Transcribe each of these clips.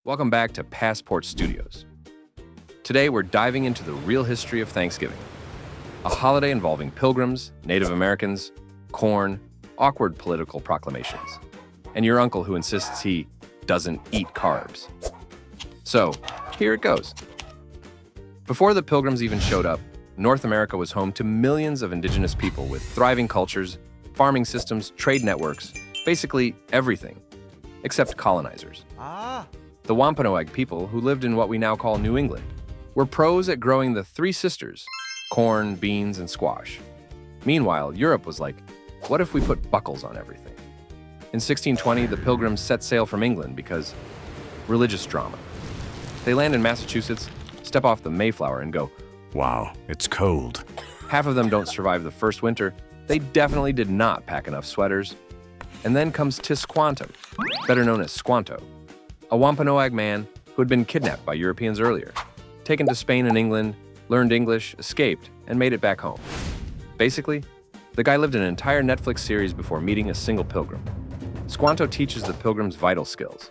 Welcome back to Passport Studios. Today we're diving into the real history of Thanksgiving, a holiday involving pilgrims, Native Americans, corn, awkward political proclamations, and your uncle who insists he doesn't eat carbs. So, here it goes. Before the pilgrims even showed up, North America was home to millions of indigenous people with thriving cultures, farming systems, trade networks, basically everything, except colonizers. The Wampanoag people, who lived in what we now call New England, were pros at growing the three sisters, corn, beans, and squash. Meanwhile, Europe was like, what if we put buckles on everything? In 1620, the pilgrims set sail from England because religious drama. They land in Massachusetts, step off the Mayflower, and go, Wow, it's cold. half of them don't survive the first winter. They definitely did not pack enough sweaters. And then comes Tisquantum, better known as Squanto, a Wampanoag man who had been kidnapped by Europeans earlier, taken to Spain and England, learned English, escaped, and made it back home. Basically, the guy lived an entire Netflix series before meeting a single pilgrim. Squanto teaches the pilgrims vital skills: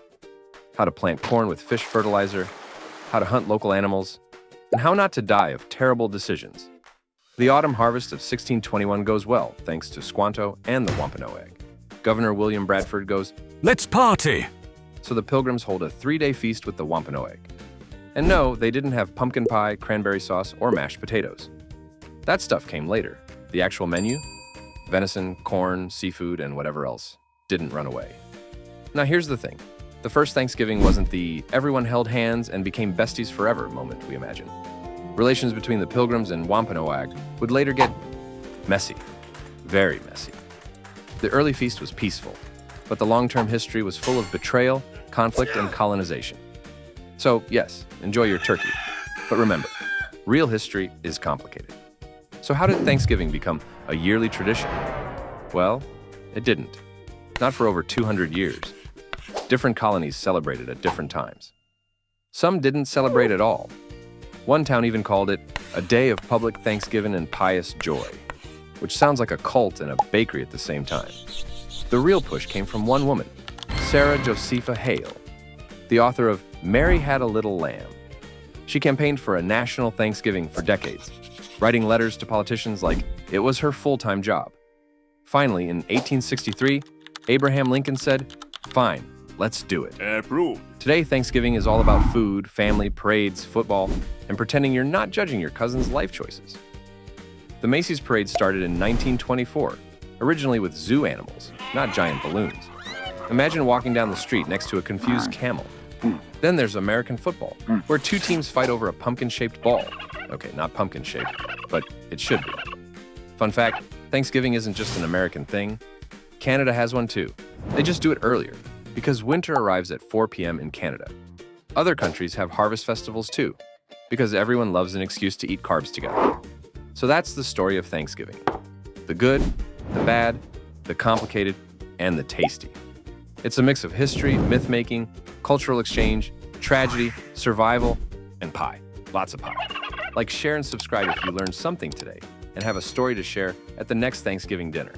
how to plant corn with fish fertilizer, how to hunt local animals, and how not to die of terrible decisions. The autumn harvest of 1621 goes well thanks to Squanto and the Wampanoag. Governor William Bradford goes, Let's party! so the pilgrims hold a 3-day feast with the Wampanoag. And no, they didn't have pumpkin pie, cranberry sauce, or mashed potatoes. That stuff came later. The actual menu? Venison, corn, seafood, and whatever else didn't run away. Now here's the thing. The first Thanksgiving wasn't the everyone held hands and became besties forever moment we imagine. Relations between the pilgrims and Wampanoag would later get messy. Very messy. The early feast was peaceful, but the long-term history was full of betrayal, conflict, and colonization. So, yes, enjoy your turkey. But remember, real history is complicated. So how did Thanksgiving become a yearly tradition? Well, it didn't. Not for over 200 years. Different colonies celebrated at different times. Some didn't celebrate at all. One town even called it a day of public thanksgiving and pious joy, which sounds like a cult and a bakery at the same time. The real push came from one woman, Sarah Josepha Hale, the author of Mary Had a Little Lamb. She campaigned for a national Thanksgiving for decades, writing letters to politicians like it was her full-time job. Finally, in 1863, Abraham Lincoln said, "Fine, let's do it." Approved. Today, Thanksgiving is all about food, family, parades, football, and pretending you're not judging your cousin's life choices. The Macy's Parade started in 1924, originally with zoo animals, not giant balloons. Imagine walking down the street next to a confused camel. Then there's American football, where two teams fight over a pumpkin-shaped ball. Okay, not pumpkin-shaped, but it should be. Fun fact, Thanksgiving isn't just an American thing. Canada has one too. They just do it earlier, because winter arrives at 4 p.m. in Canada. Other countries have harvest festivals too, because everyone loves an excuse to eat carbs together. So that's the story of Thanksgiving. The good, the bad, the complicated, and the tasty. It's a mix of history, myth-making, cultural exchange, tragedy, survival, and pie. Lots of pie. Like, share and subscribe if you learned something today and have a story to share at the next Thanksgiving dinner.